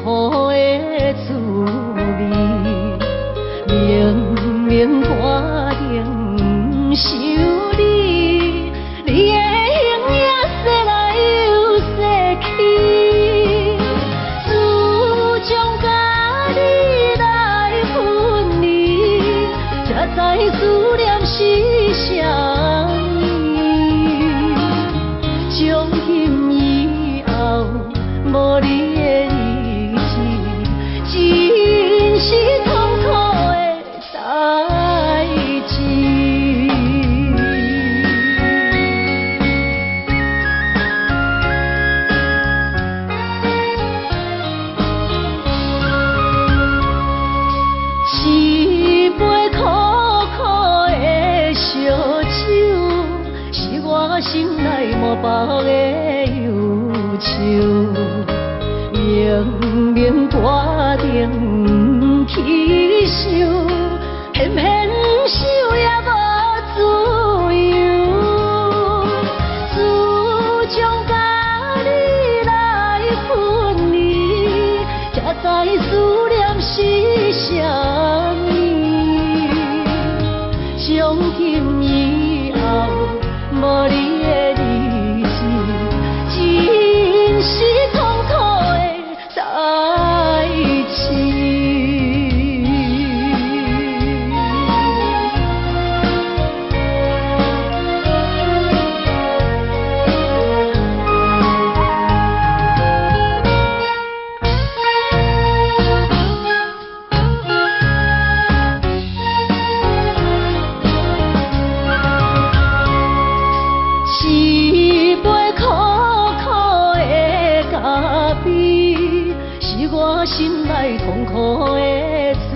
苦的滋味，明明决定不想你，你的形影说来又说去，自从甲你来分离，才知思念是啥物，从今以后无你的日子，真是痛苦的代志。一杯苦苦的烧酒，是我心内无包的忧愁。明明决定不去想，偏偏想也无自由。自从甲你来分离，才知思念是啥物。从今以后，无你的日子，真是痛苦的代志。一杯苦苦的咖啡，是我心内痛苦的滋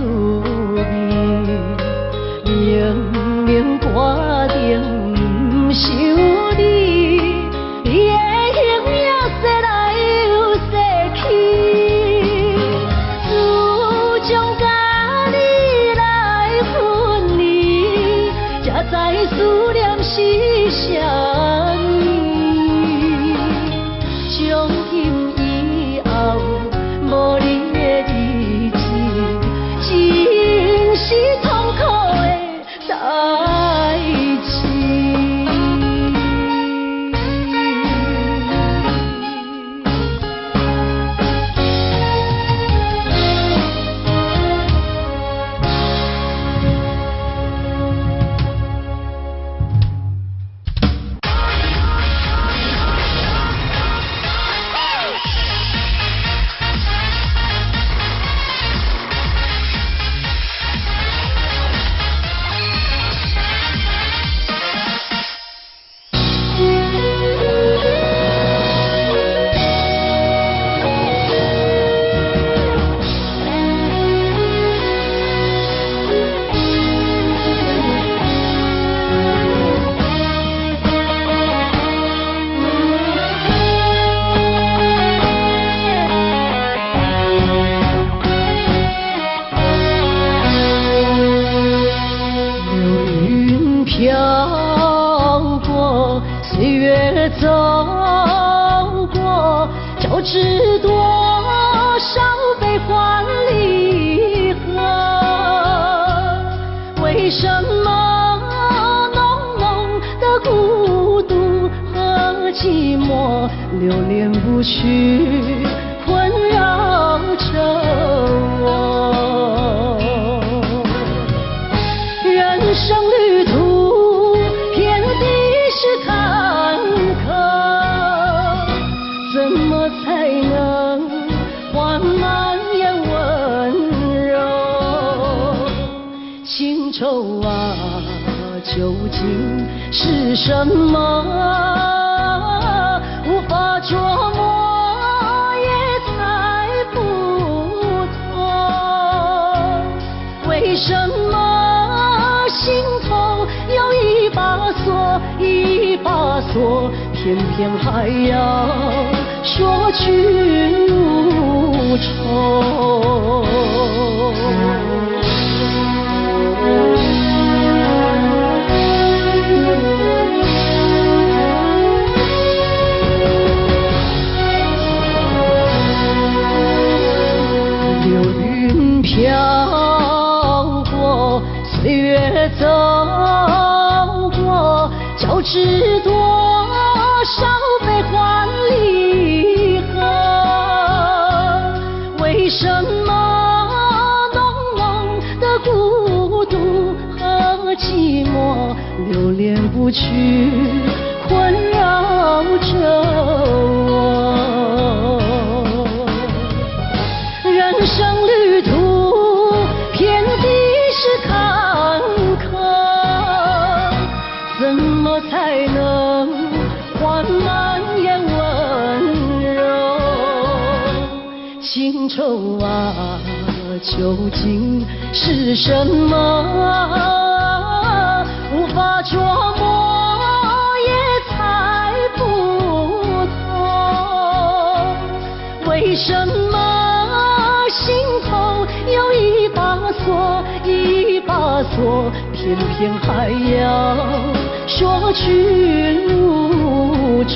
味。明明决定不想你，你的形影说来又说去，自从甲你来分离，才知思念是啥物。从今以后，无你的日子，真是痛苦的代志。飘过，岁月走过，就知多少悲欢离合。为什么浓浓的孤独和寂寞，流连不去，困扰着我。人生旅途，遍地是坎坷，怎么才能换满眼温柔？情愁啊，究竟是什么？无法捉摸，也猜不透。为什么心头有一把锁，一把锁，偏偏还要说句无愁？漂泊，岁月走过，交织多少悲欢离合？为什么浓浓的孤独和寂寞流连不去，困扰着我？人生旅途遍地是坎坷，怎么才能缓慢也温柔？情愁啊，究竟是什么？无法捉摸，也猜不透。为什么心头有一把锁，一把锁，偏偏还要说去路愁？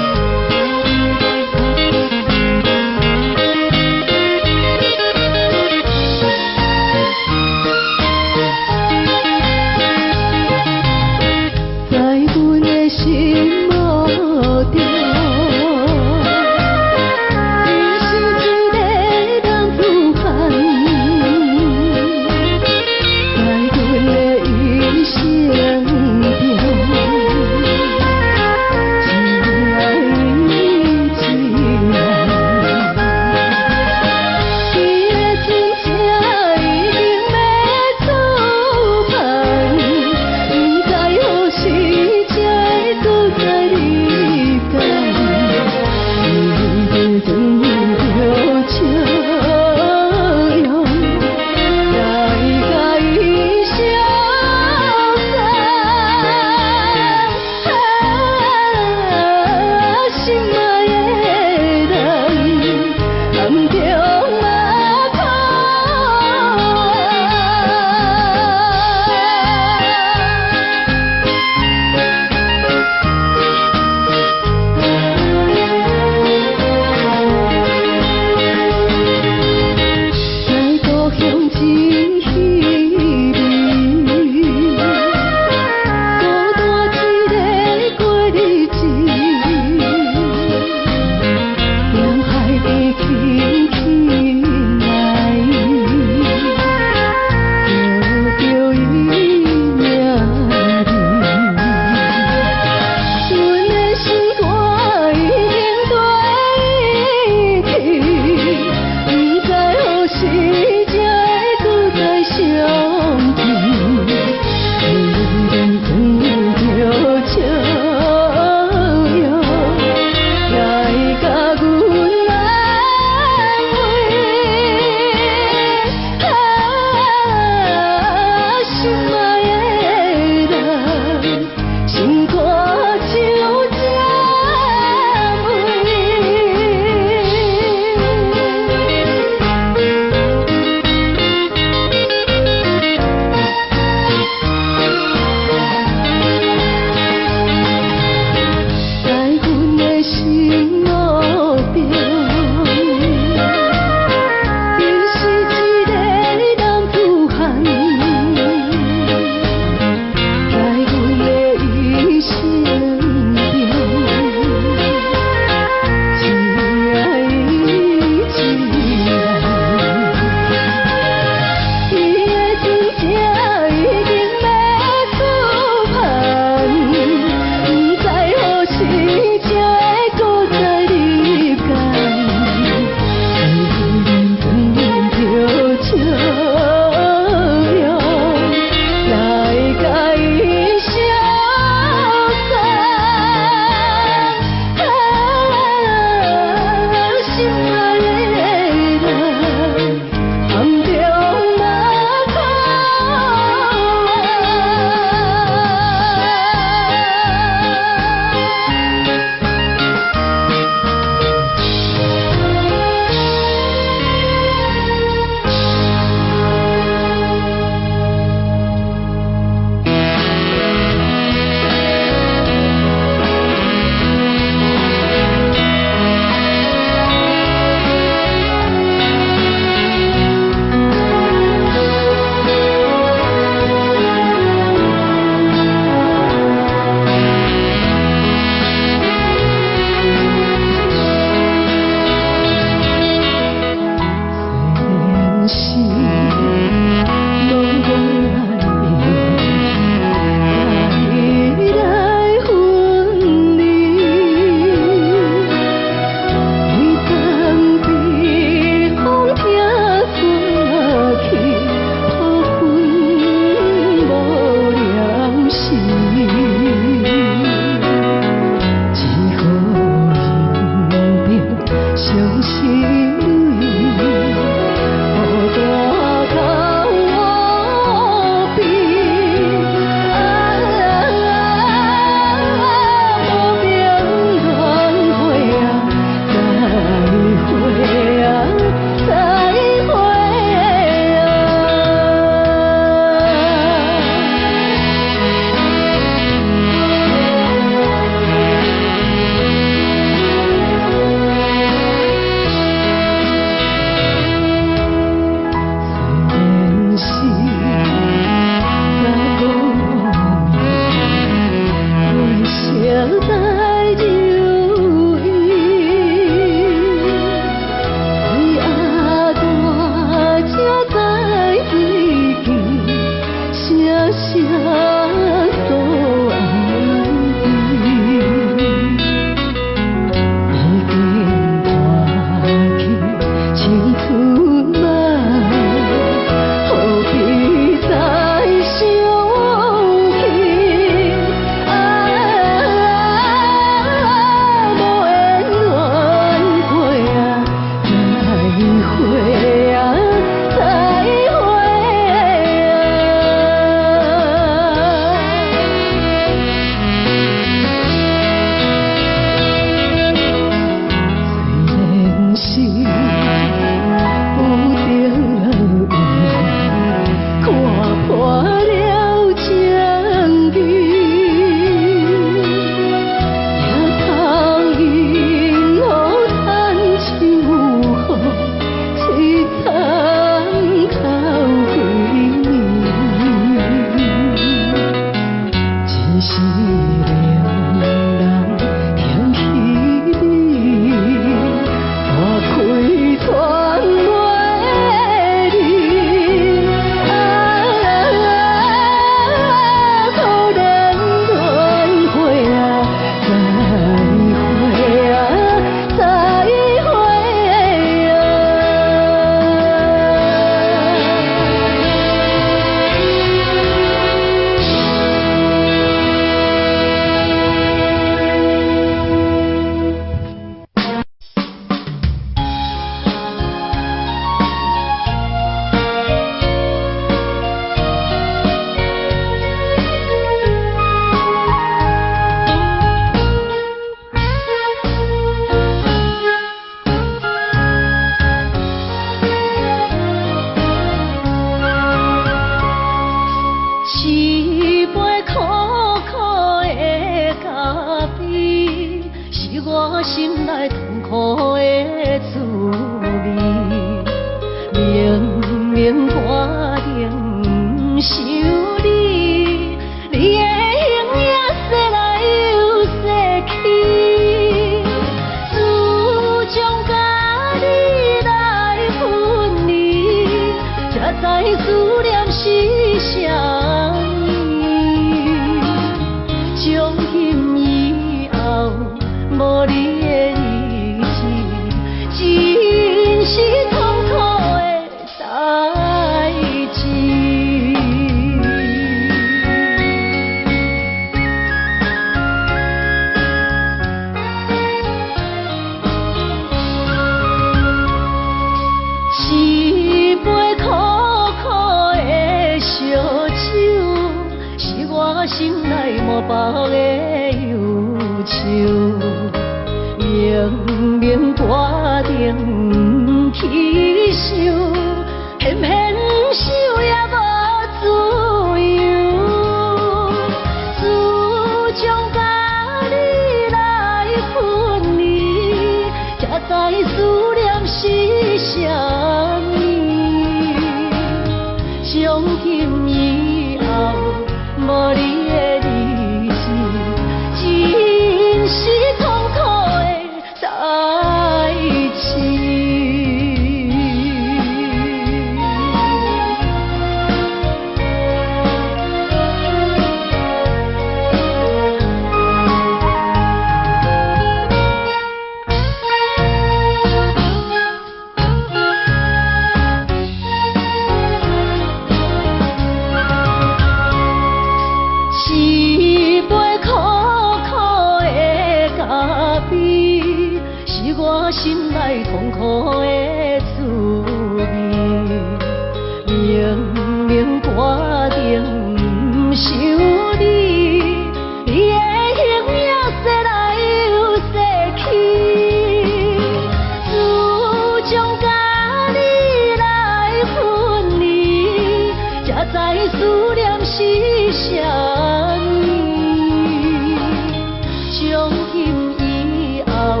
从今以后，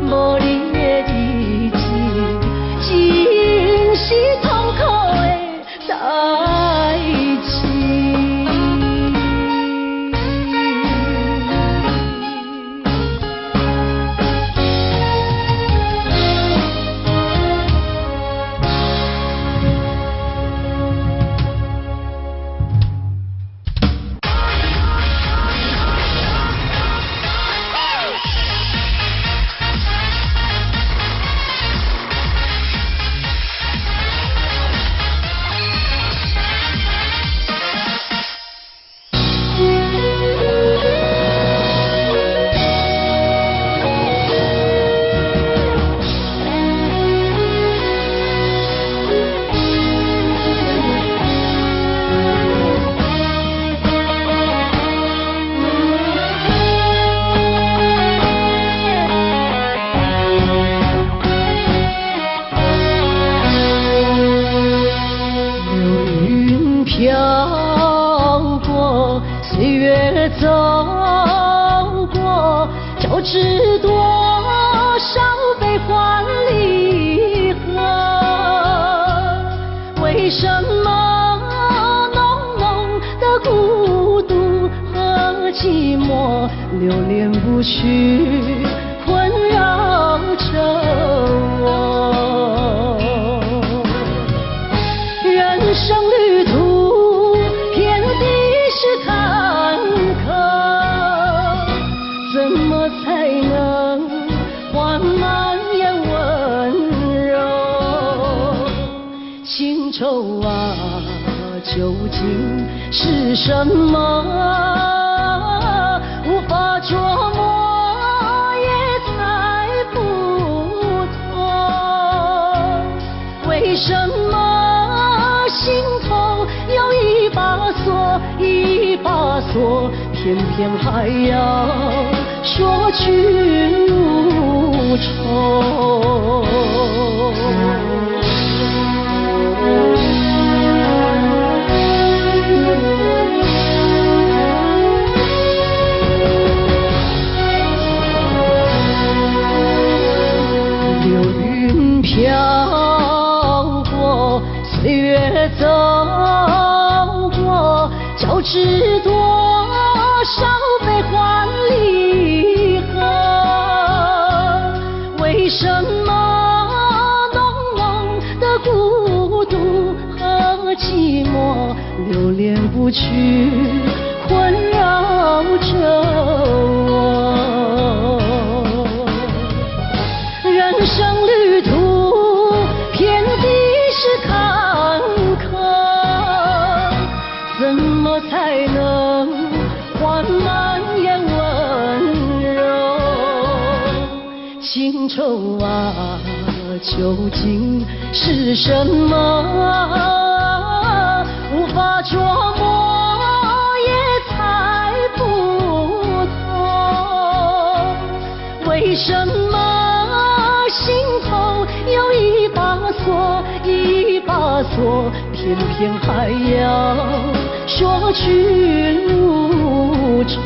无你的日子。走过，就知多少悲欢离合。为什么浓浓的孤独和寂寞流连不去，困扰着我？人生旅途遍地是坎坷，怎么才能缓慢也温柔？情愁啊，究竟是什么？无法琢磨，也猜不透。为什么心头有一把锁，一把锁，偏偏还要说句无愁？飘过，岁月走过，就知多少悲欢离合。为什么浓浓的孤独和寂寞流连不去，困扰着我？人生旅途遍地是坎坷，怎么才能缓慢也温柔？情愁啊，究竟是什么？无法琢磨，也猜不透。为什么心头有一把锁，一把锁，偏偏还要说句无愁？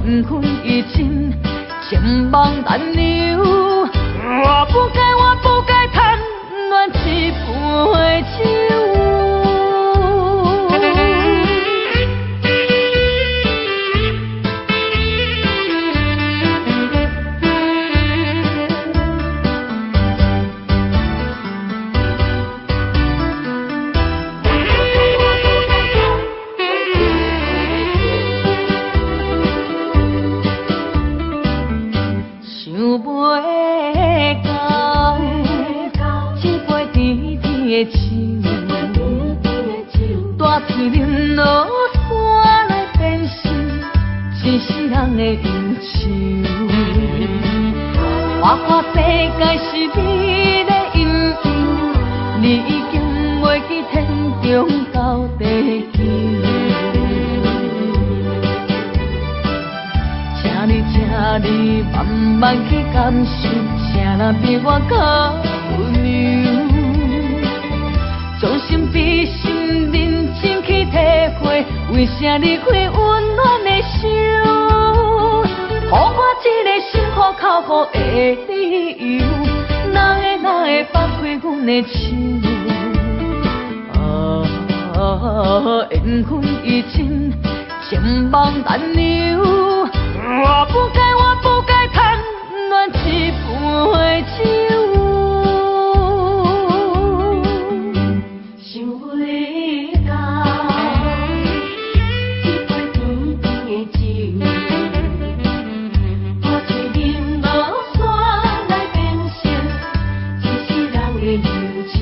缘分已尽，千万难留。我不该贪恋一杯酒。大天冷落山来变成一世人的忧愁。我看世界是你的阴影，你已经袂记天中到地球。请你慢慢去感受，谁人比我较温柔？将心比心，认真去体会，为啥离开温暖的手？予我一个心苦口苦的理由，哪会放开阮的手？缘分已尽，情网难留。我不该贪恋一杯酒。想袂到一杯甜甜的酒，我醉饮落山来变成一世人的忧愁。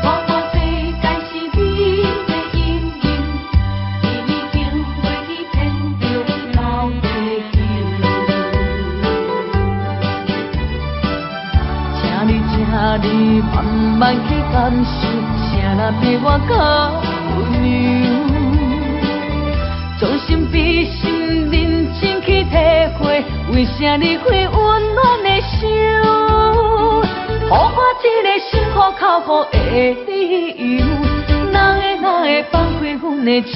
我看世界是你的阴影，你已经袂记天中到地球。请你慢慢去感受，谁人比我较温柔？将心比心，认真去体会，为啥离开温暖的手？予我一个心苦口苦的理由，哪会放开阮的手？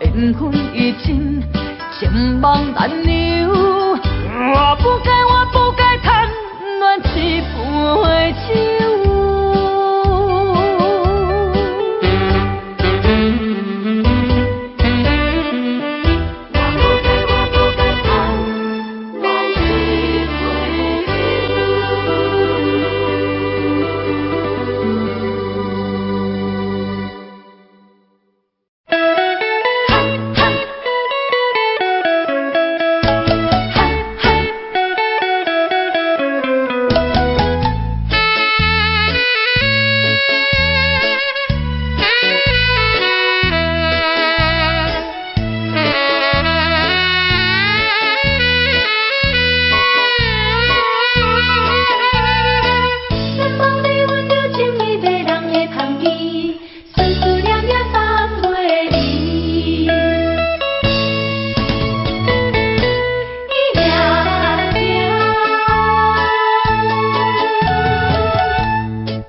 缘分已尽，情网难留。我不该贪恋一杯酒。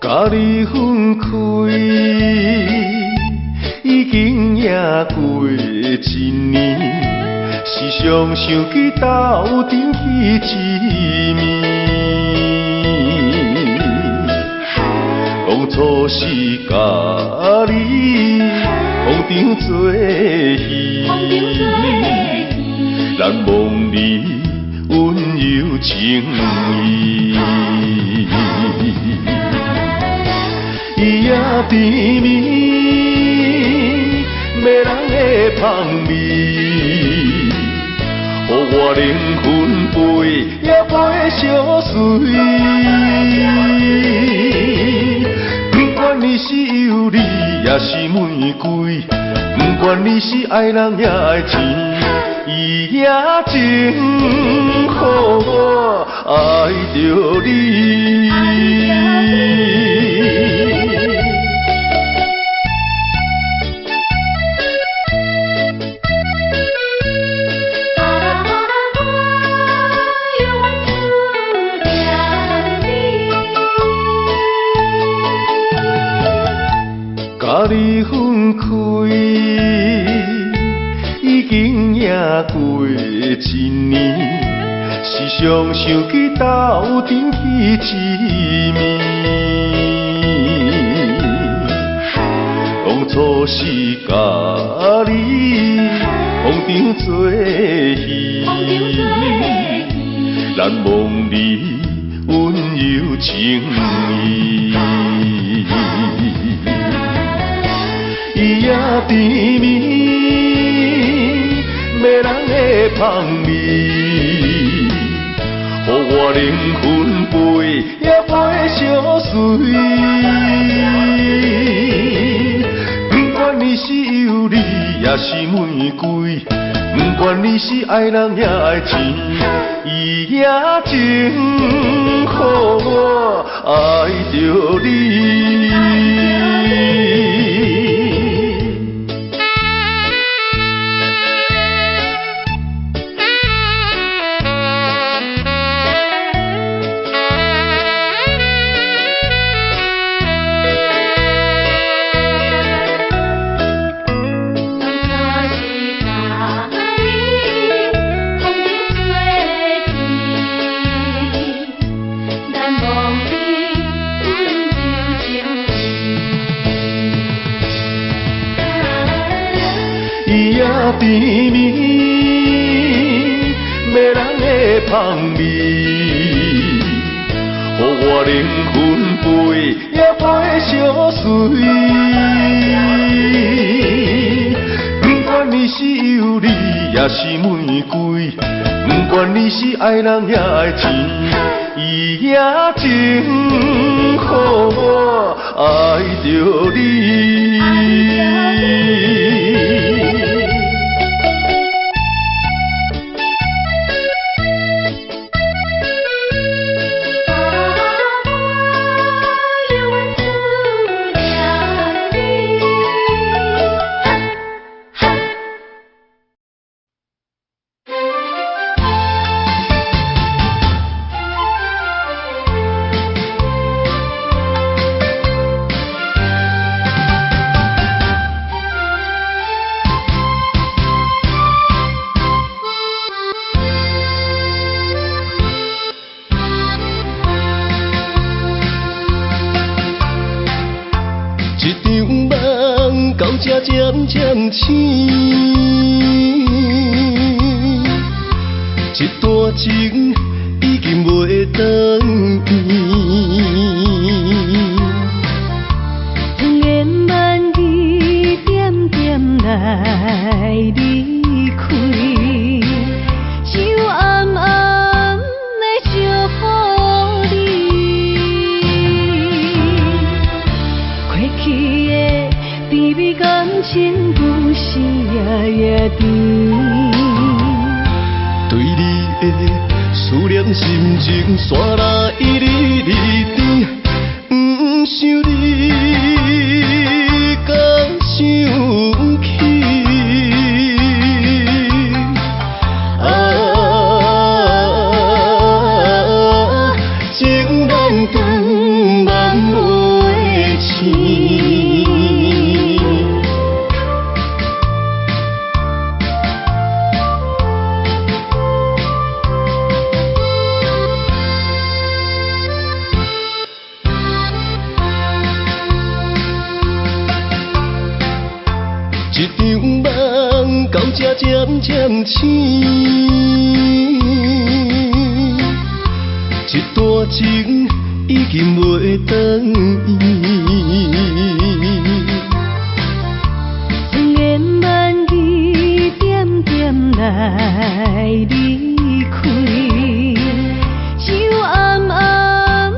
甲你分开，已经也过一年，时常想起斗阵彼一面。当初是甲你风场作戏，难忘你温柔情意。伊也甜蜜，迷人的香味，予我灵魂飞也飞相随。不管你是尤里也是玫瑰，不管你是爱人也爱钱，伊也情予我爱着你。甲你分开，已经也过一年，时常想起斗阵彼一面。当初是甲你风场作戏，难忘你温柔情意。伊也甜蜜，迷人的香味，予我灵魂飞也飞相随。不管你是尤里也是玫瑰，不管你是爱人也爱钱，伊也真予我爱着你。伊也甜蜜，迷人的香味，予我灵魂飞也飞相随。不管你是尤里也是玫瑰，不管你是爱人也爱钱，伊也真予我爱着你。渐渐醒，一段情已经袂转千言万语点点来离开，就暗暗的祝福你，过去的甜蜜感情不是夜甜，对你的思念心情线拉一日日甜，不想你敢想起，情难断万袂清。一场梦到这渐渐醒，一段情已经袂转千言万语点点来离开，就暗暗的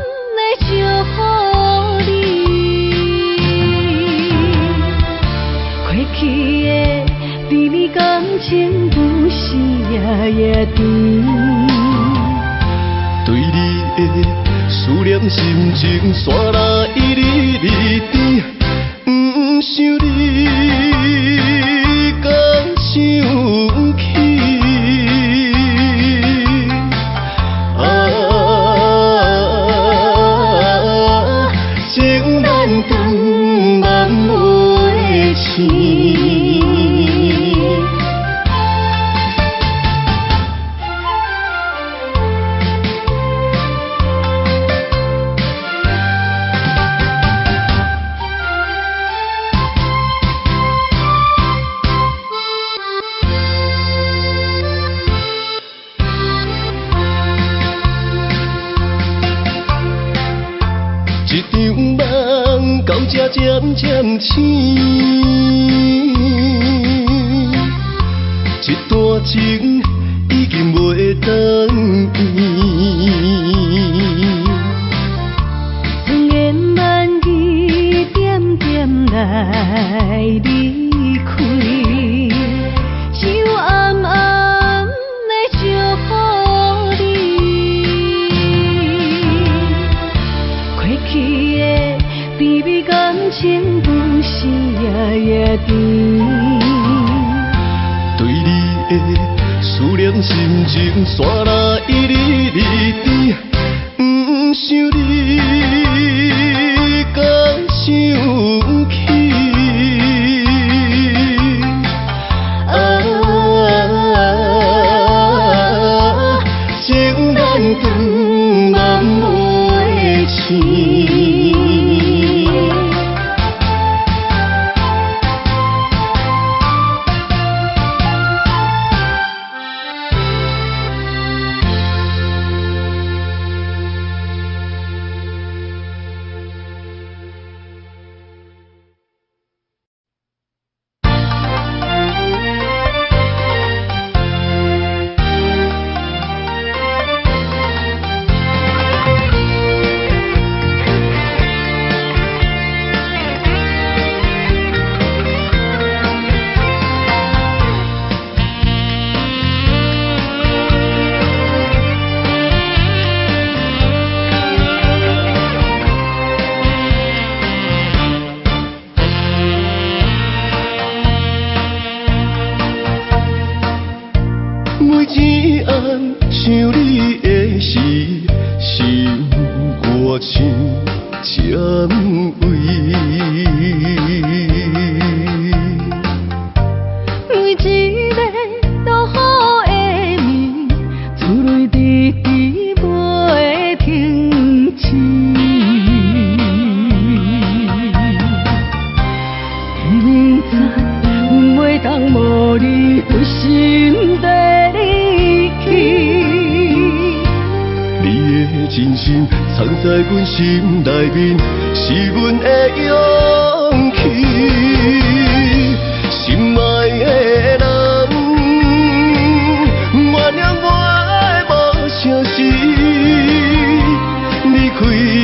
祝福你，过去的甜蜜感情不是夜甜，对你的思念心情线拉一日日甜，不想你敢想起，情难断万袂清。一场梦到这渐渐醒，一段情已经袂转千言万语点点来离开，就暗暗思念心情线来一日日甜，不想你甲想起。情难断，万袂清。每一暗想你的时，心歌唱渐微。每一个落雨的暝，珠泪滴滴袂停止。明知阮袂当无你，为心地。真心藏在阮心内面，是阮的勇气。心爱的人，原谅我的无诚实。离开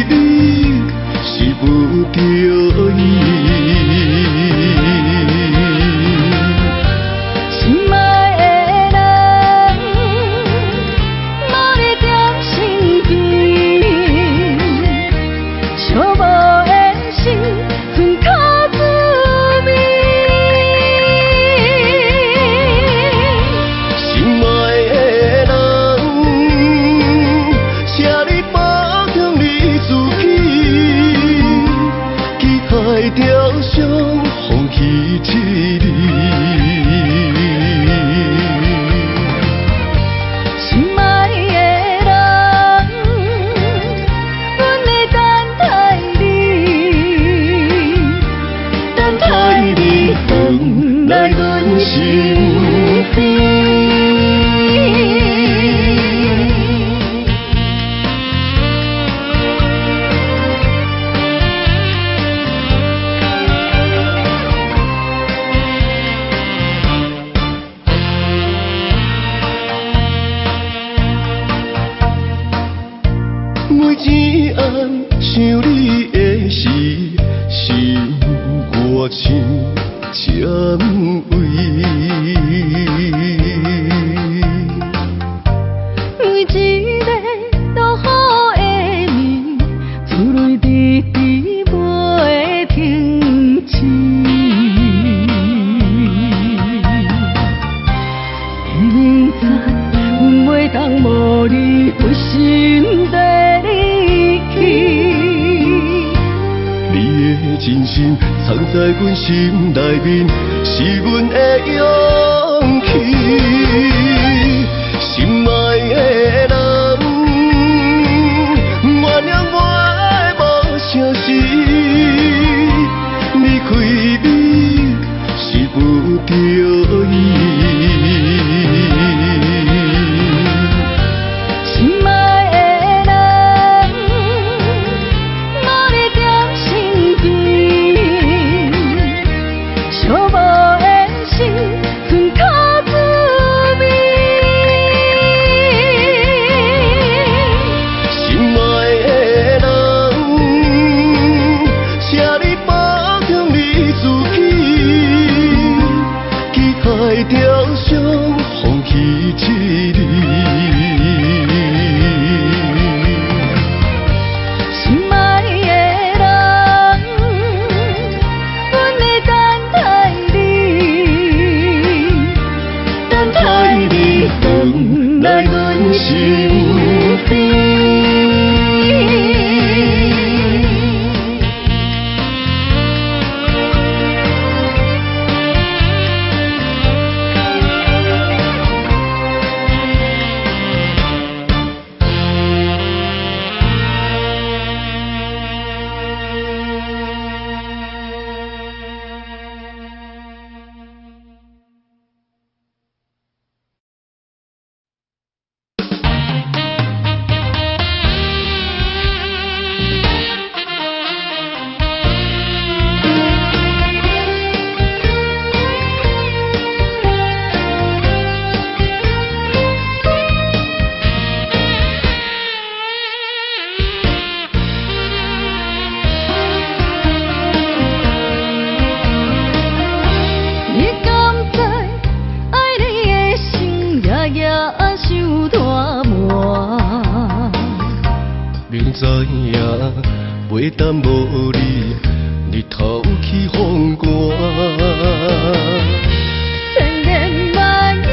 你是不着意。每一暗想你的时，心歌唱渐微。每一个落雨的暝，珠泪滴滴袂停止。明知阮袂当无你，为心地。真心藏在阮心内面，是阮的勇气。心爱的人，原谅我的无诚实。离开你是不着意。你回来阮身边。知影袂当无你，日头起风寒。千言万语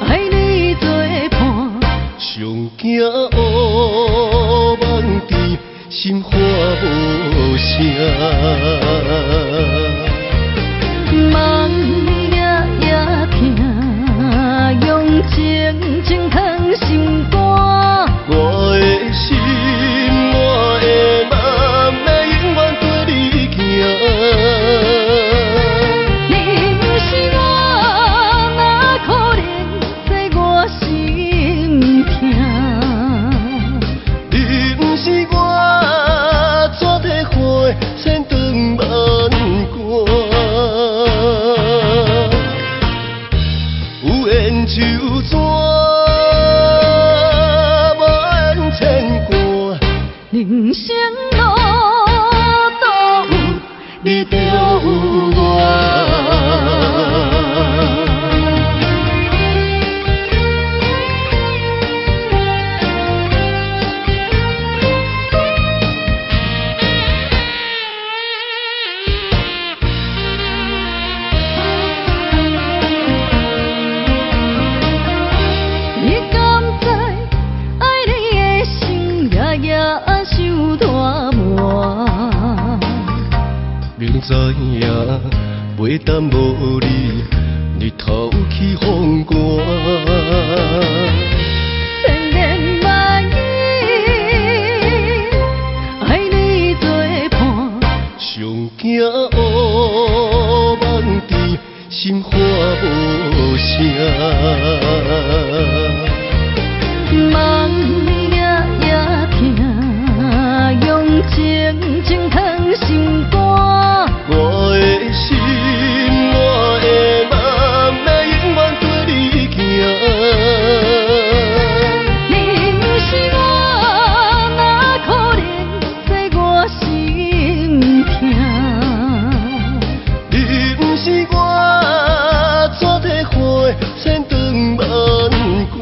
爱你作伴，上惊乌梦甜，心花无声。梦夜夜听，用情情藏心肝。我的心，我的梦，要永远跟你行。你不是我，哪可能在我心痛？你不是我，怎地花千长万关？有缘就怎？人生路都有你，就有我。你敢知爱你的心夜夜受大磨？明知影袂当无你，日头起风寒。千言万语爱你作伴，上惊乌梦甜，心花无声。梦夜夜听，用情情藏心肝。我的心，我的梦，要永远跟你行。你不是我，哪可能在我心痛？你不是我，怎地花千长万关？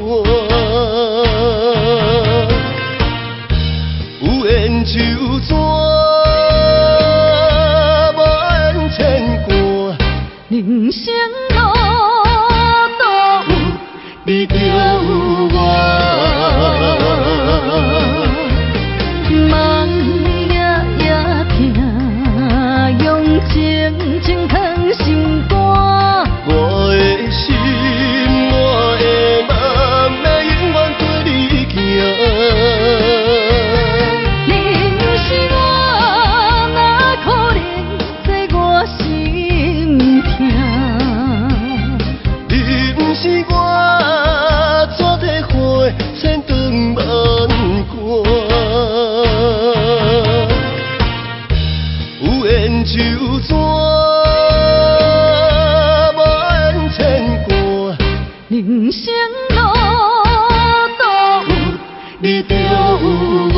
有缘就怎？人生路都有你，就有我。梦夜夜听，用情情藏心肝。我的心，我的梦，要永远跟你行。你不是我，哪可能在我心痛？你不是我，怎地花千长万关？有缘就怎？无缘牵挂。人生路都有你，就有我。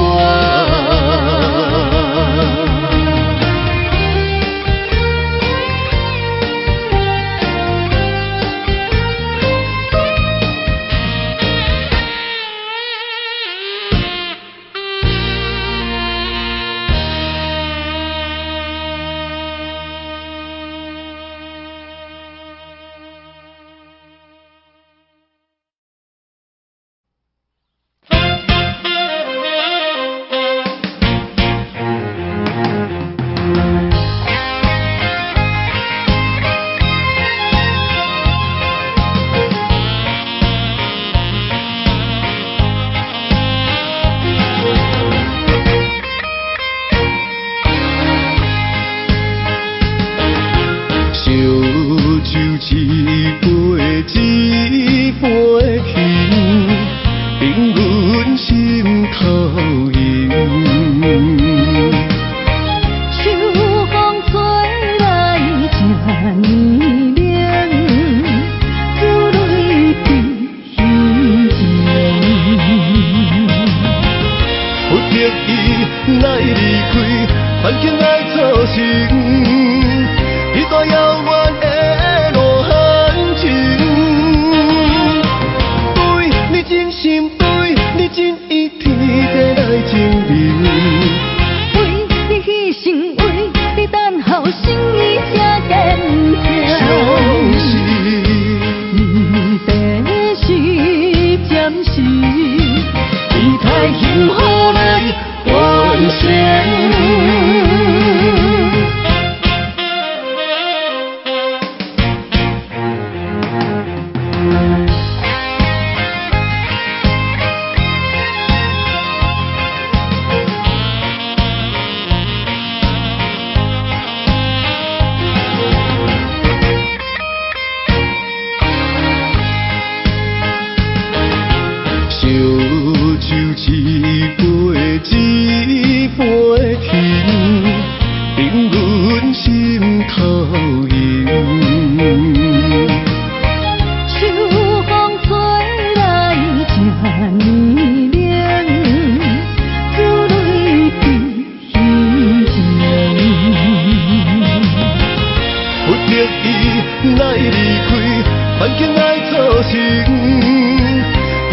做成，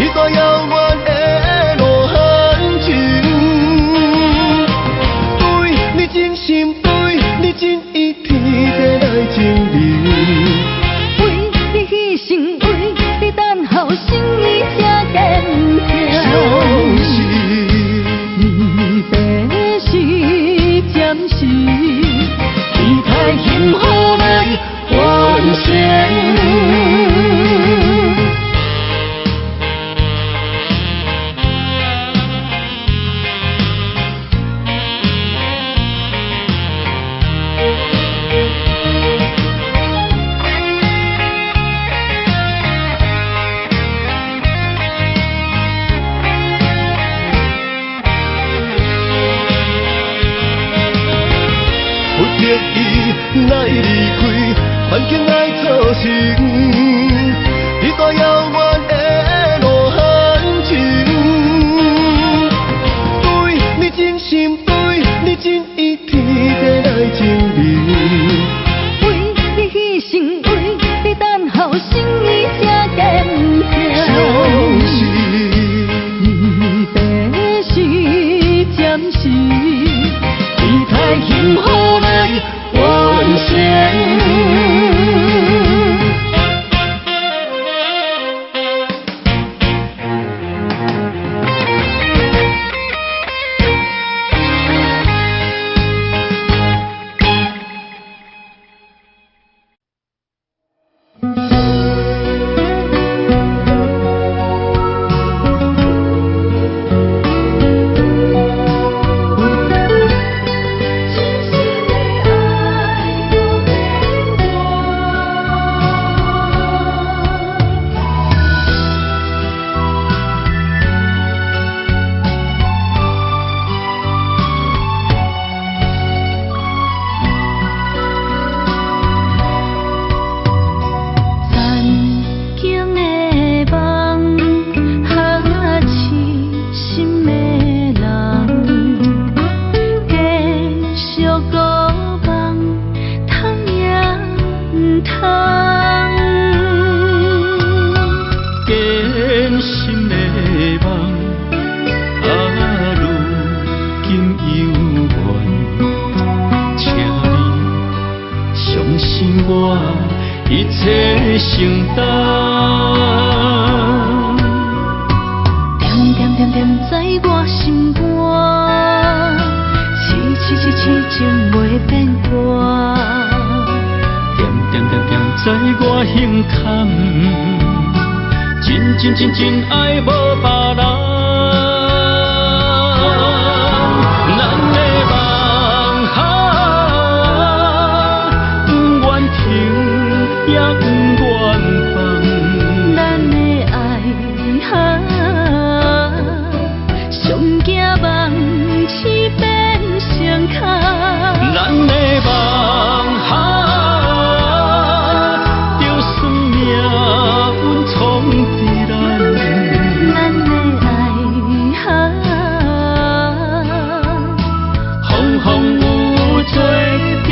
一段遥远的路很近。对你真心，对你真意，天地来证明。为你牺牲，为你等候，心意才坚强。离别时暂时，期待幸福来完成。来离开，环境来造成，一段遥远的路很近。对你真心，对你真意，天地来证明。为你牺牲，为你等候，心意才坚强。离别时暂时，期待幸福来完成。真爱无别人，咱的梦不愿停，也不愿放。咱的爱上惊梦痴变成空。咱的梦就算命运冲敌咱。咱的爱风风雨做阵行。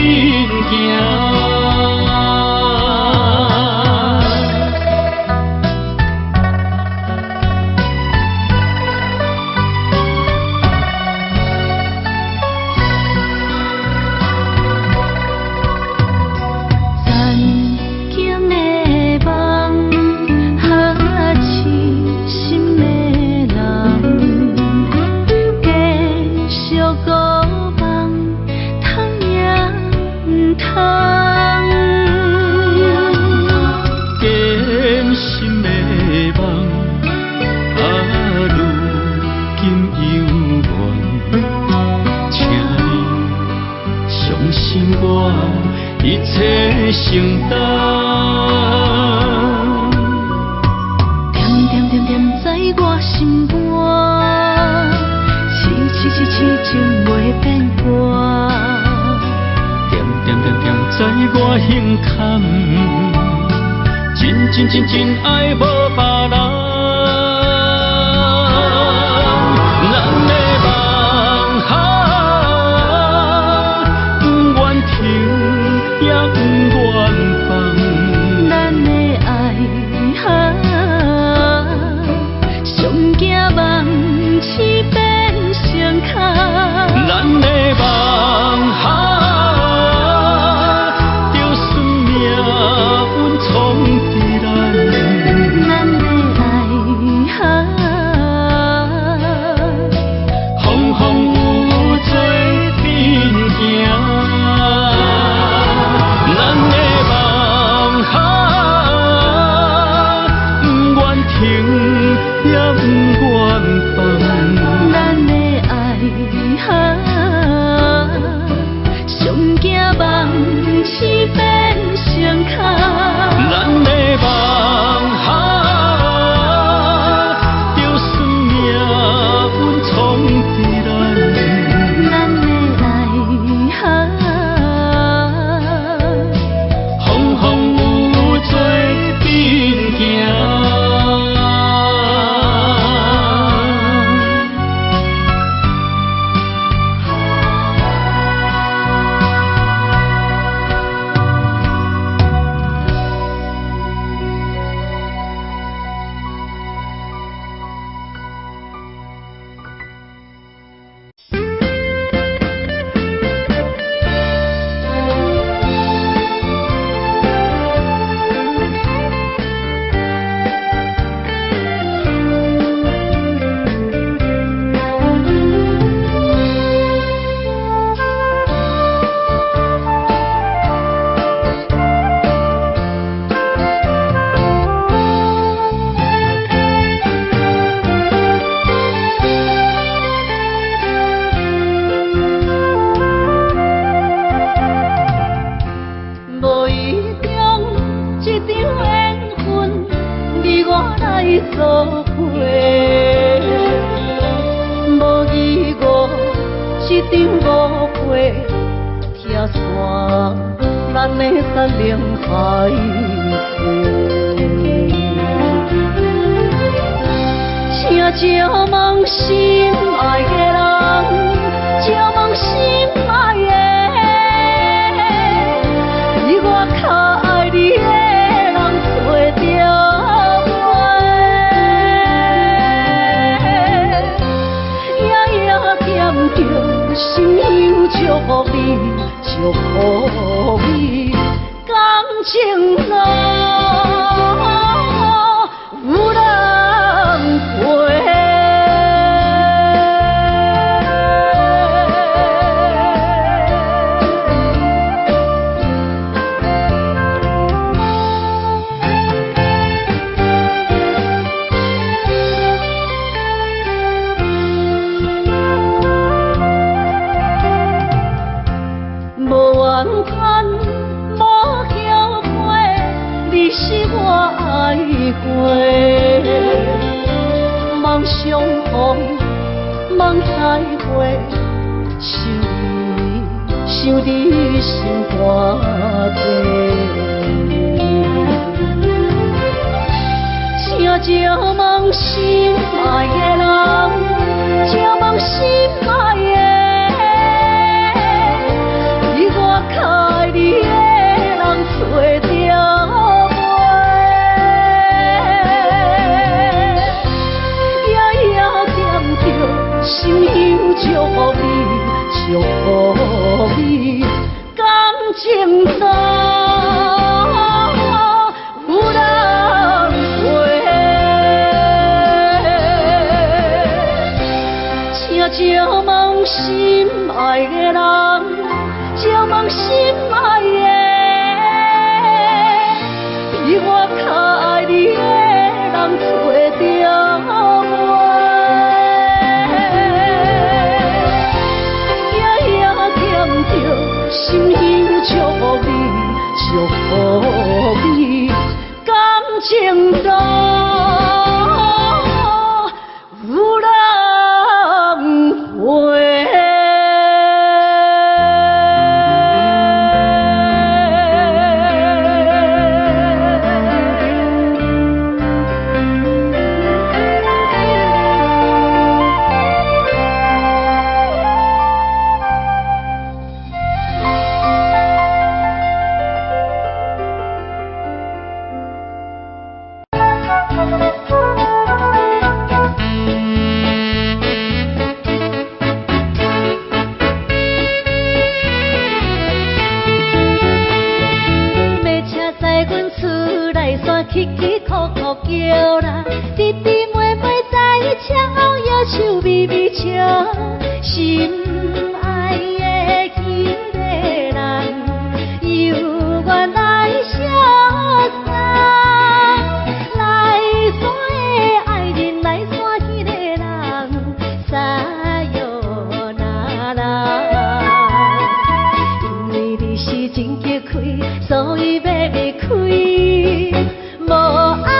一切承担，点点点点在我心肝，痴情袂变卦，点点点点在我胸坎，真爱无别人。咱的爱你作伙，无义我一场误会，拆散咱的山盟海誓，请借问心爱的人，借问心爱的，比我较爱你的人找着我，夜夜惦着心香祝福你，祝福你，感情路有人陪。梦相逢，梦再会，想你心肝底，请借问心爱的人，借问心爱的，比我较爱你的人找着。心香祝福你，祝福你，感情路有人陪。请借问心爱的人，借问心爱的，比我较爱你的人找着我。心香祝福你，祝福你，感情路有人陪。叫啦，弟弟妹妹在车后摇手微微笑，心爱的迄个人，由我来潇洒，来山的爱人，来山迄个人，撒哟那拉，因为你是真结开，所以要离开。无爱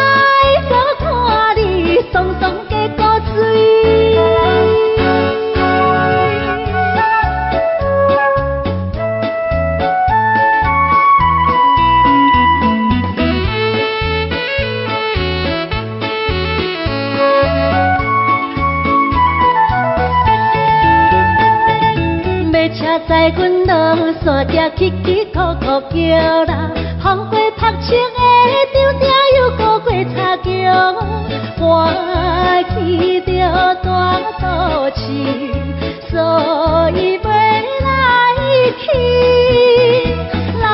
搁看你爽爽加古水，要车载阮落山行，起起哭哭叫啦，风过拍青的场地。又过茶桥，我去着大都市，所以要来去。来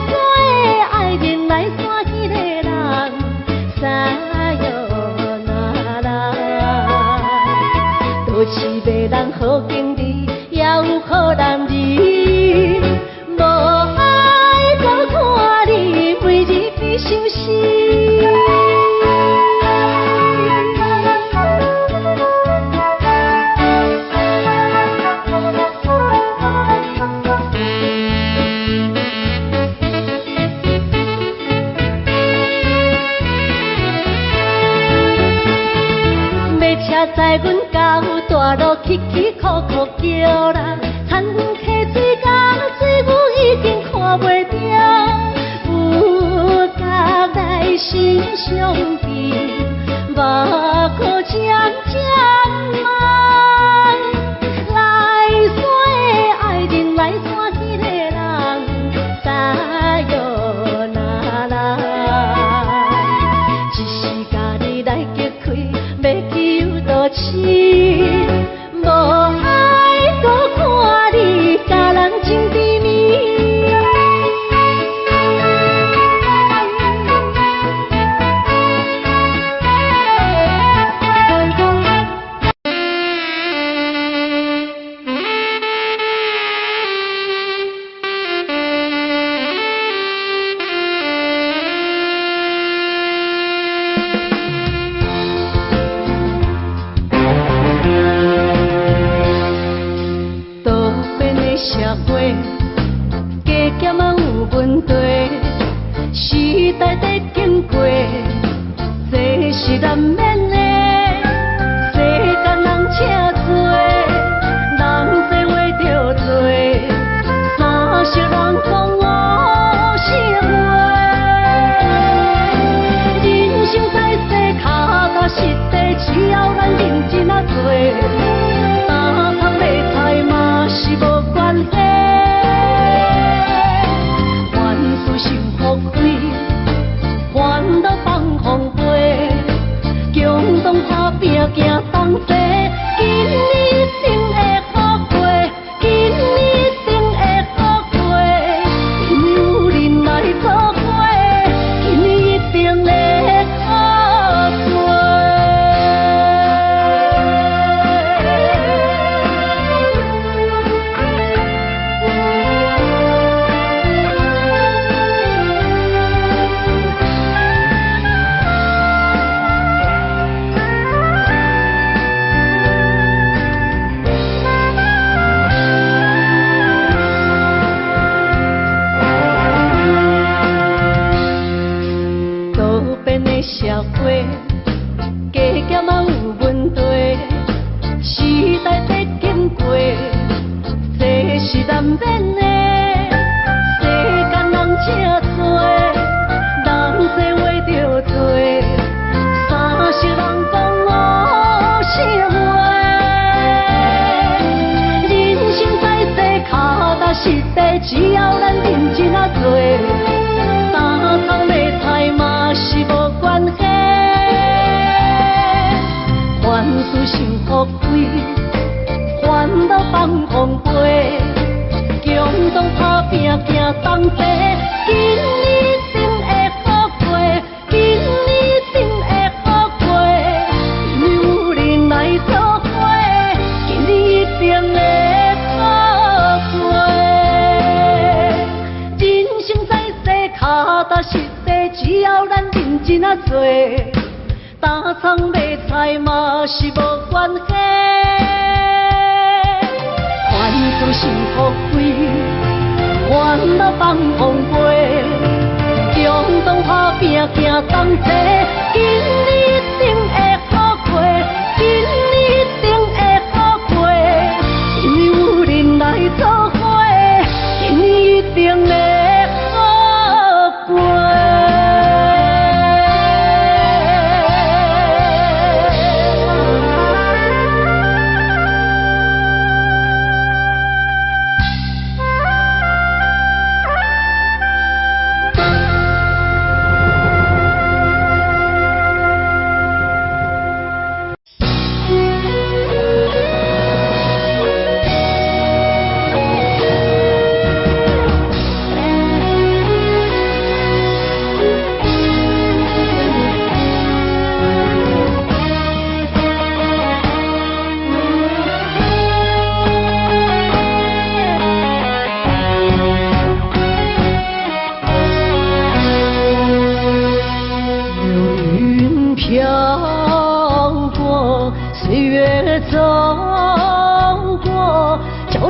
山的爱人，来山迄个人，撒哟那拉，都市袂人好经理，也有好男儿，无爱搁看你每日比伤心。知阮到大路起起苦苦叫人，叹阮溪水甲水牛已经看袂着，有角来心伤悲，目眶渐渐红。来山的爱人，来山迄个人，在哟哪来？一时家己来激开，要去有多深？无爱搁看你甲人情甜蜜。多变的社会，加减啊有问题，时代在经过，这是难免的。世间人车多，人多话着多，三色人讲五色话。人生在世，脚踏实地，只要咱认真啊做。打工买菜嘛是无关系，凡事想富贵，烦恼放风飞，共同打拼行同齐，今年一定会好过，今年一定会好过，因为有人来作伙，今年一定会好过。多变的社会，加减啊有问题，时代在经过，这是难免的。世间人车多，人多话着多，三色人讲五色话。人生在世，脚踏实地，只要咱认真啊做。打工买菜嘛是无关系，凡事想富贵，烦恼放风飞，共同打拼行同齐，今年一定会好过，今年一定会好过，因为有人来作伙，今年一定会好过。人生在世，脚踏实地，只要咱认真啊做，打工买菜嘛是无关系。凡事想富贵，烦恼放风飞，共同打拼行同齐，今年一定会好过，今年一定会好过，因为有人来作伙，今年一定会好过。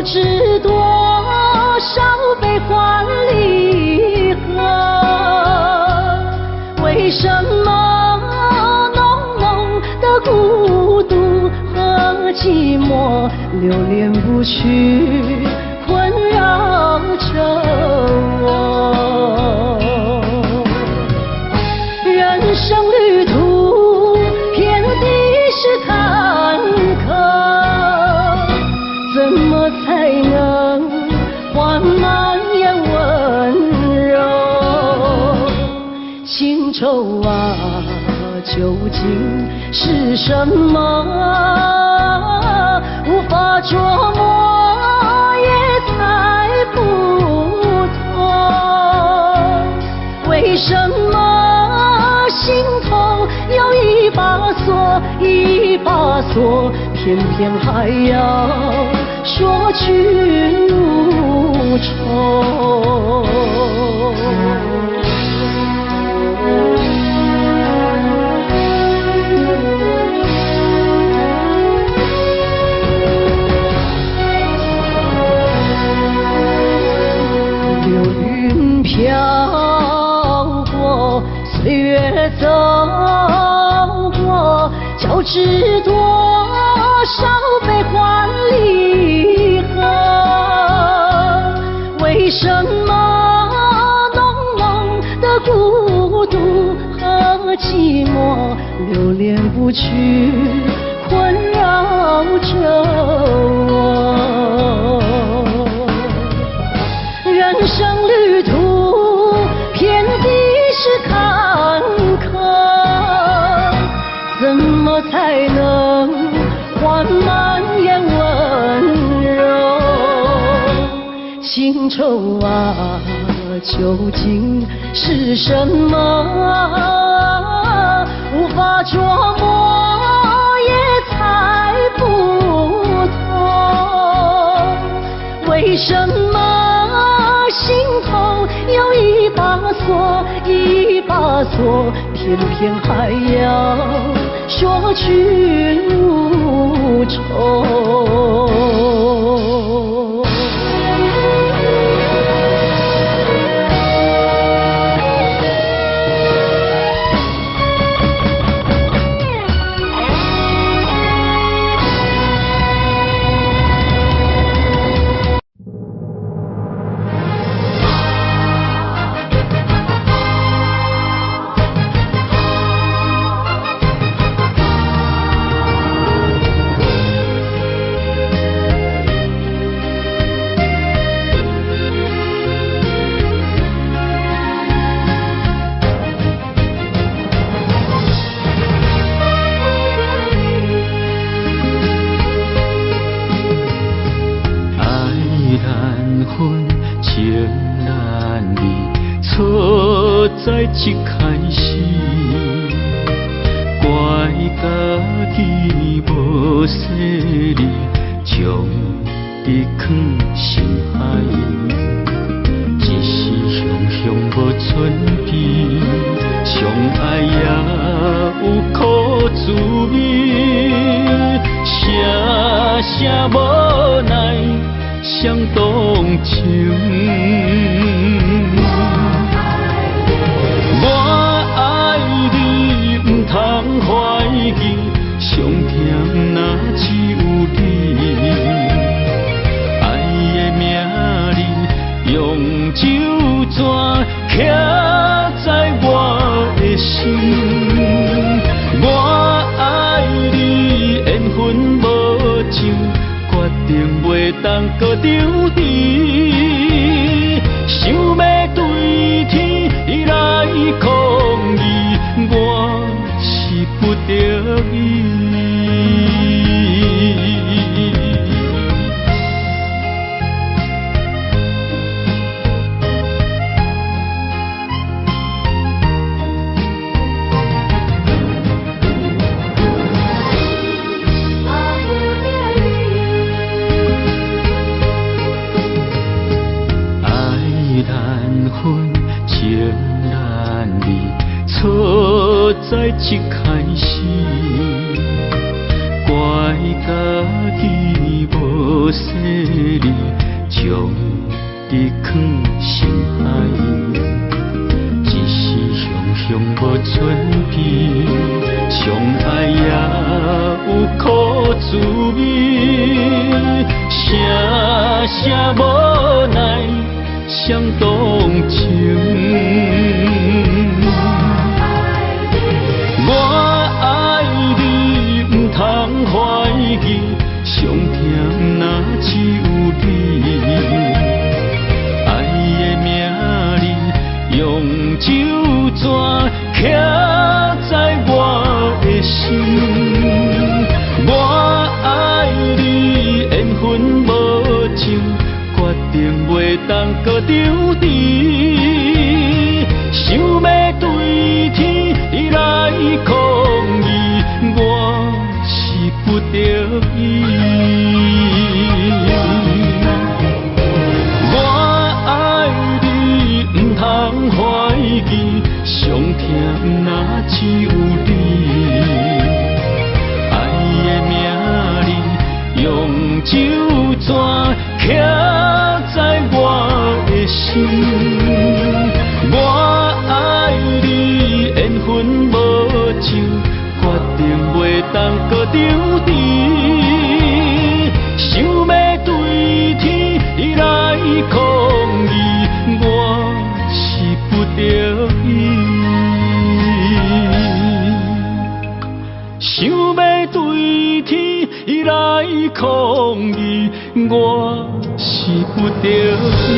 知多少悲欢离合？为什么浓浓的孤独寂寞流连不去，困扰着我。人生旅途遍地是坎坷，怎么才能缓慢也温柔？情愁啊，究竟是什么？无法捉摸，也猜不透。为什么心头有一把锁，一把锁，偏偏还要说君无愁？飘过，岁月走过，交织多少悲欢离合？为什么浓浓的孤独和寂寞流连不去，困扰着我？人生旅途遍地是坎坷，怎么才能缓慢也温柔？情愁啊，究竟是什么？无法捉摸，也猜不透。为什么心头有一把锁，一把锁，偏偏还要说君无愁？在一开始，怪家己无细腻，将你藏心海，一时雄雄无寸边，相爱也有苦滋味，声声无奈伤动情。通怀疑，上疼若只有你，爱的名字用酒泉刻在我的心。我爱你，缘分无尽，决定袂当搁丢弃，想要对天来抗议，我是不得已。爱难分，情难离，错在一开始，怪家己无细腻，将你藏心海。一时雄雄无寸边，相爱也有苦滋味。声声无奈伤动情。我爱你，唔通怀疑，上疼若只有你。爱的名字用酒泉刻在我的心。我爱你，缘分无情，决定袂当搁丢低。想要对天来抗议，我是不得已。我爱你，唔通怀疑，上疼若只有你。爱的名字用酒泉刻在我的心。我爱你，缘分无情，决定袂当搁丢低。想要对天来抗议，我是不得已。想要对天来抗议，我是不得已。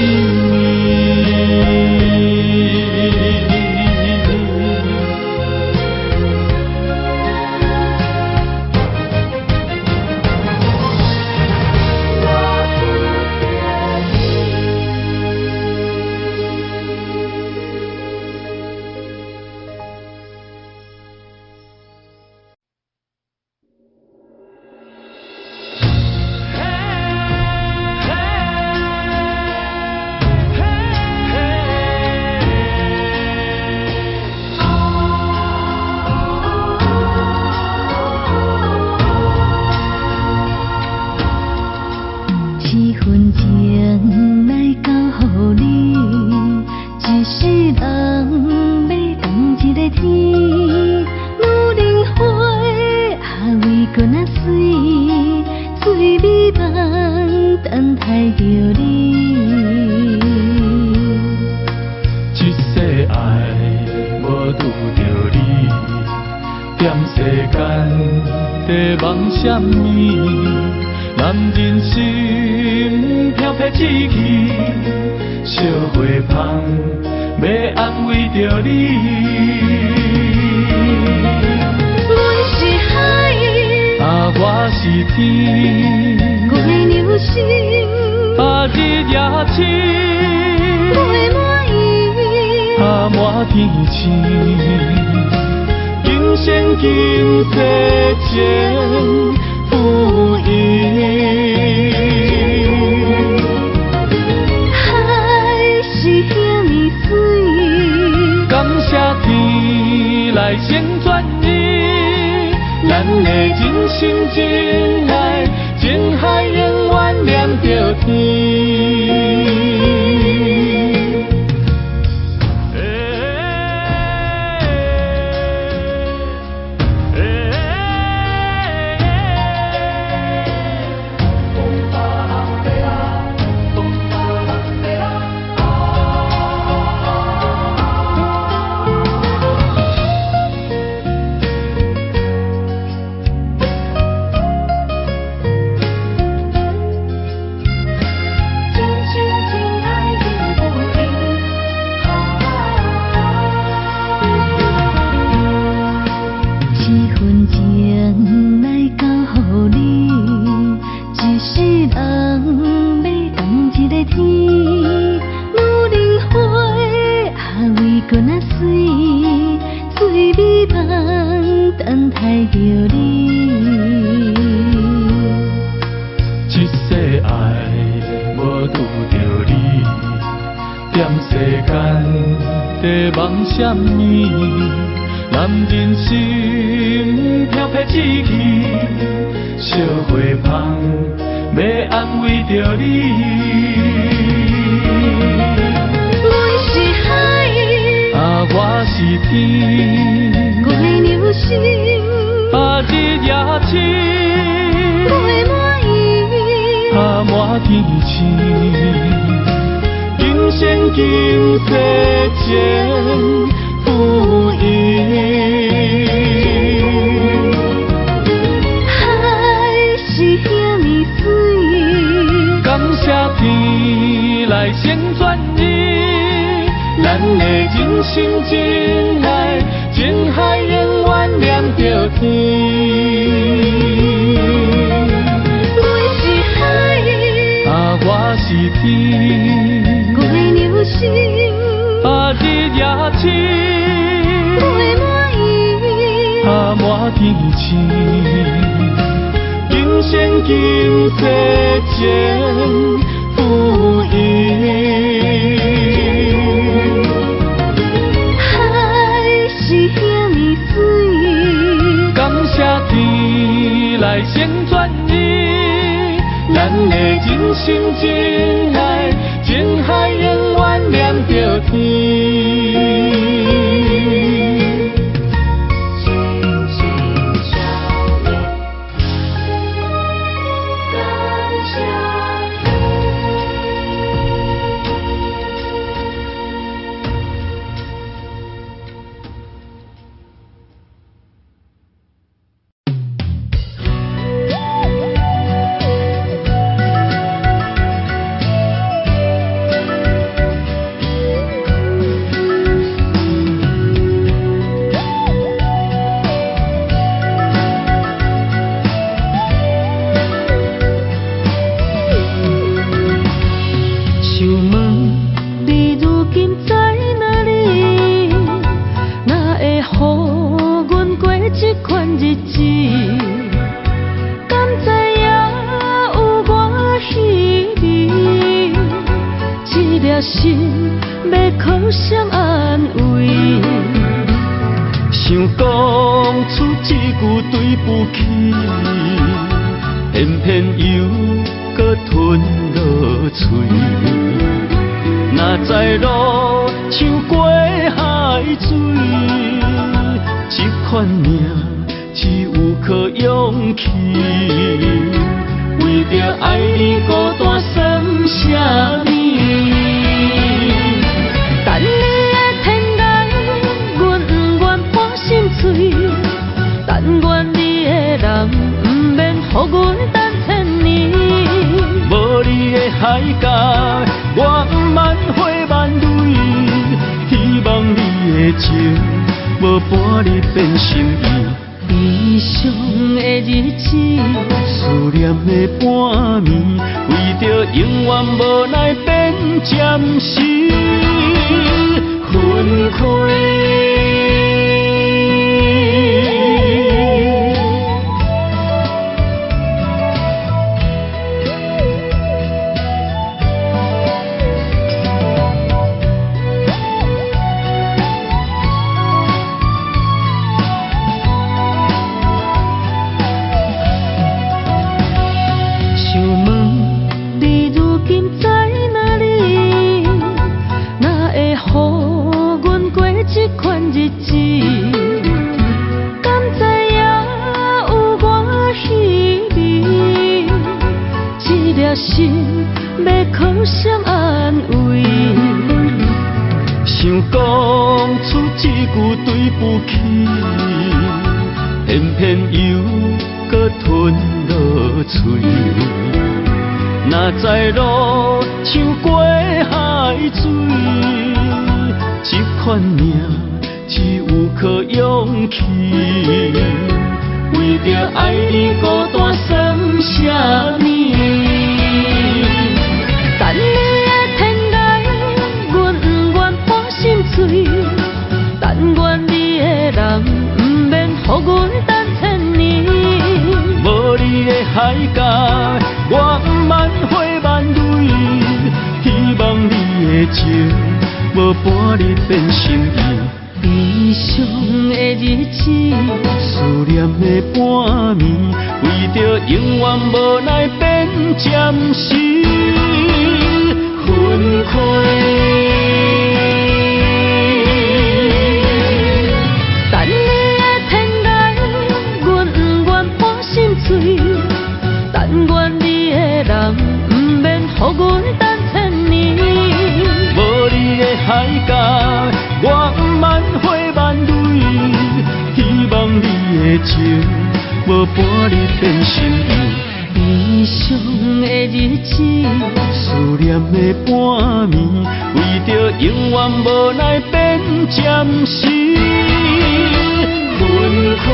日夜深，袂满意，天星，今生今世前不移。海是遐尼水，感谢天来先转移，咱的真心真爱，情海永远连着天。我是天，我的流星，日夜星，陪满伊，满天星，今生今世前不移。海是遐尼水，感谢天来先转移，咱的真心真爱，情海永远连着天。但愿你的人不免情，无伴你变心意。悲伤的日子，思念的半暝，为着永远无奈变暂时分开。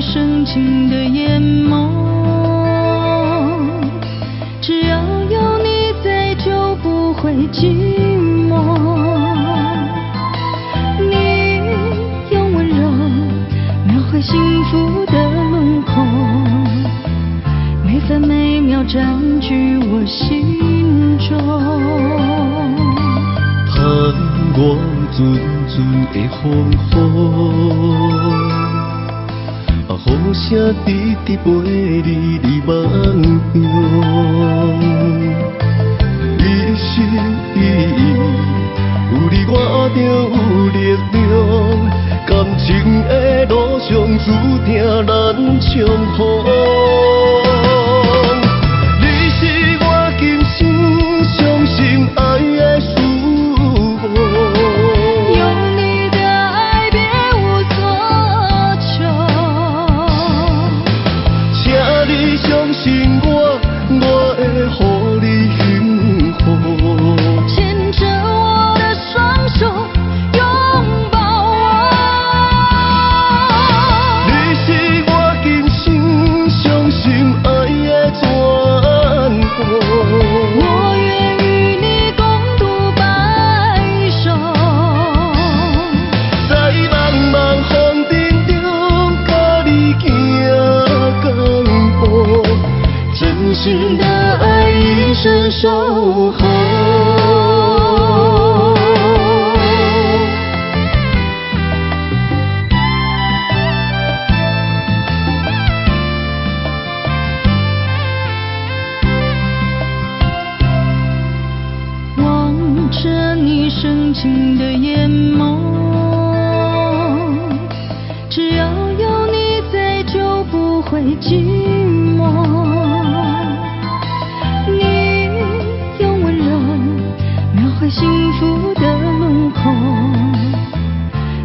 深情的眼眸，只要有你在，就不会寂寞。你用温柔描绘幸福的轮廓，每分每秒占据我心中。盼望阵阵的风雨。雨声直直陪你梦乡，你是伊，有你我就有力量，感情的路上注定难相逢。你是我今生相信爱的事梦。相信我，我会予你幸福。牵着我的双手，拥抱我。你是我今生相信爱的全部。我愿与你共度白首，在茫茫风尘中，甲你行到步。真心的爱，一生守候。望着你深情的眼眸，只要有你在，就不会寂寞。幸福的轮廓，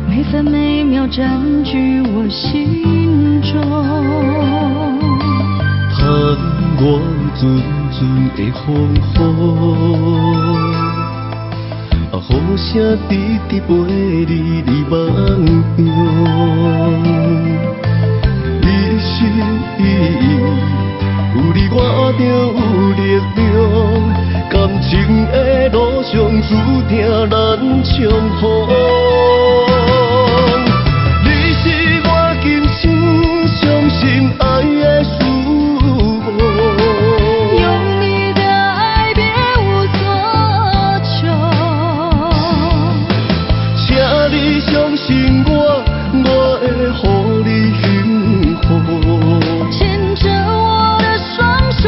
每分每秒占据我心中。盼望阵阵的风雨，雨声直直陪你梦乡。你是伊，有你我就有力量。感情的路上注定难相逢。你是我今生相信爱的事梦。有你的爱，别无所求。请你相信我，我会予你幸福。牵着我的双手。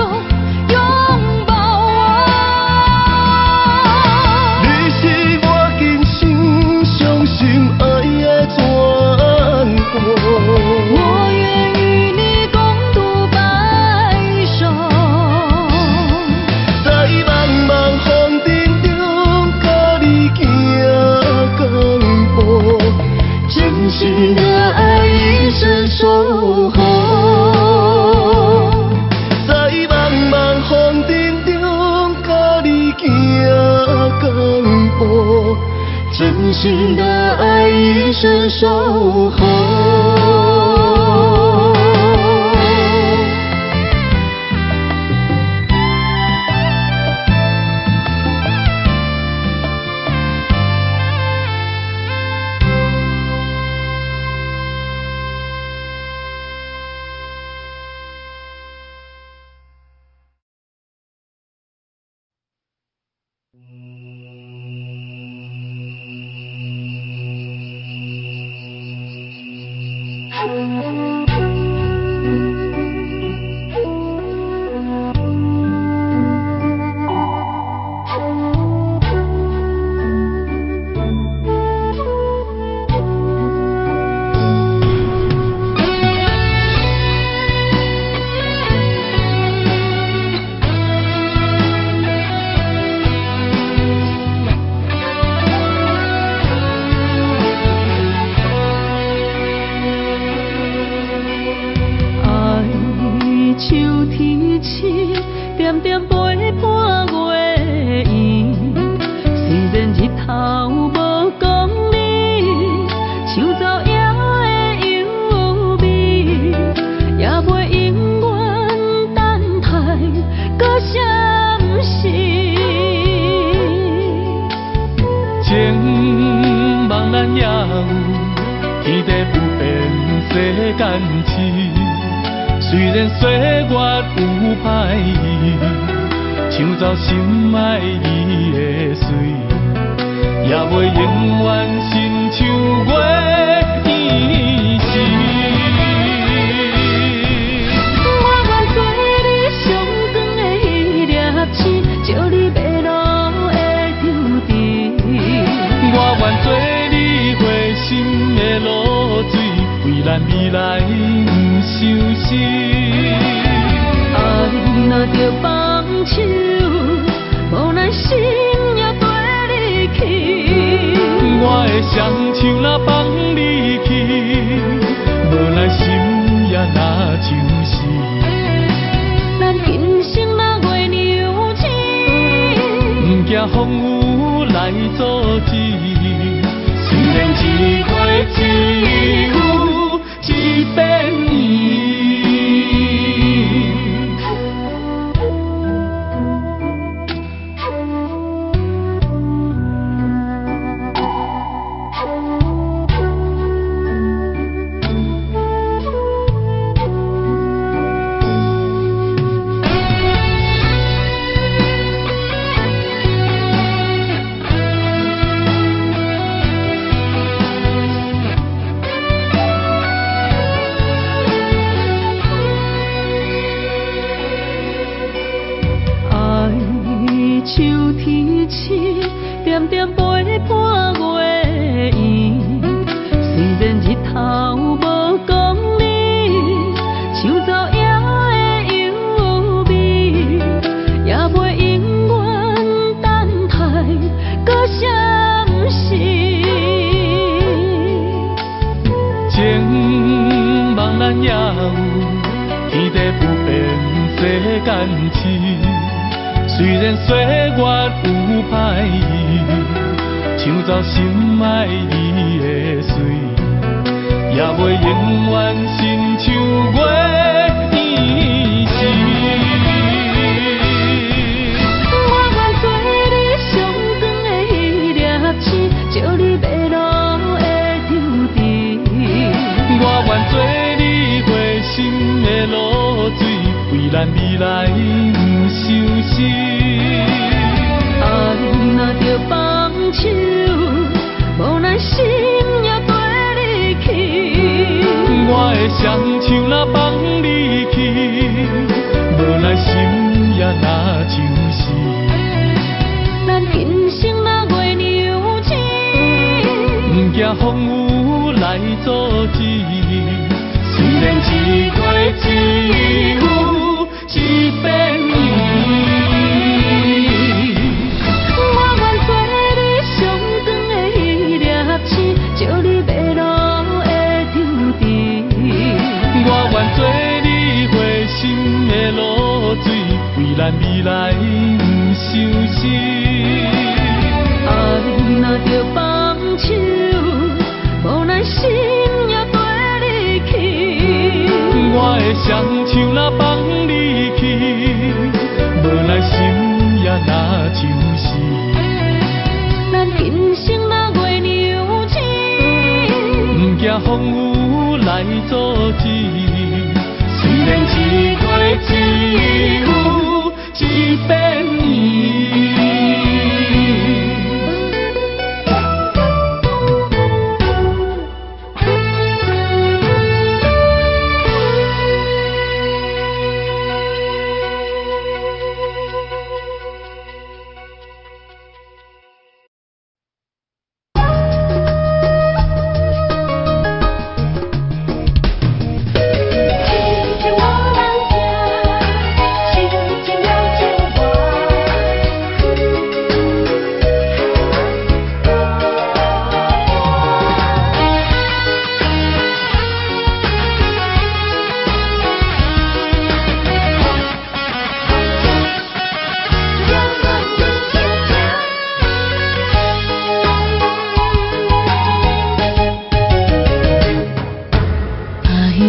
我愿与你共度白首，在茫茫风尘中，甲你行到步。真心的爱，一生守候。在茫茫风尘中，甲你行到步。真心的爱，一生守候。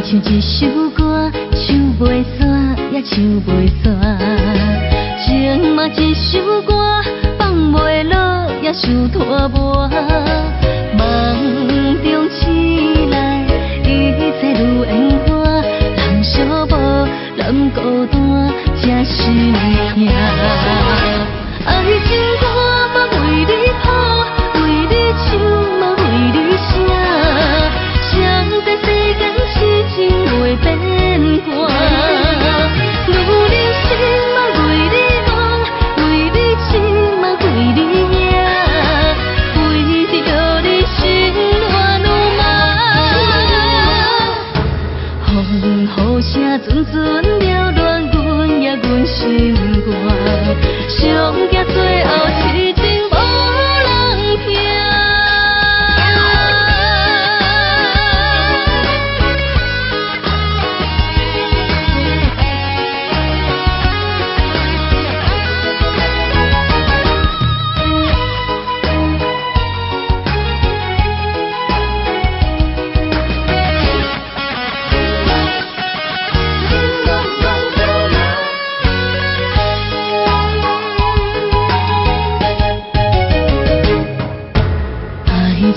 像一首歌，唱袂煞也唱袂煞。情嘛一首歌，放袂落也想拖磨。梦中醒来，一切如烟花，人相无，人孤单，才是命。爱情歌嘛为你谱，为你唱嘛为你写，谁知世间痴情袂变卦。女人心嘛为你梦，为你情嘛为你命，为着你心乱如麻。风雨声阵阵缭乱阮也阮心肝，上惊最后痴情无人听。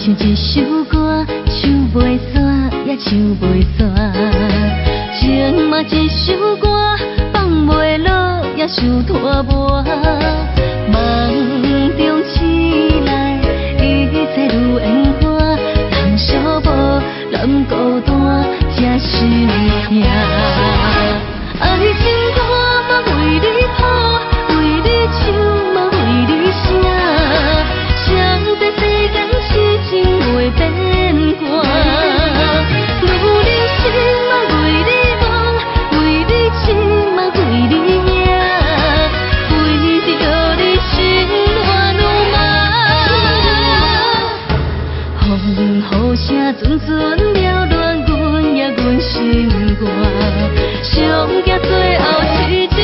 像一首歌，唱袂煞也唱袂煞。情嘛一首歌，放袂落也想拖磨。梦中醒来，一切如烟花，人相无，人孤单，才是命。爱情歌嘛为你谱，为你唱嘛为你写，谁知世间痴情袂变卦。女人心嘛为你梦，为你情嘛为你命，为着你心乱如麻。风雨声阵阵缭乱阮也阮心肝，上惊最后痴情。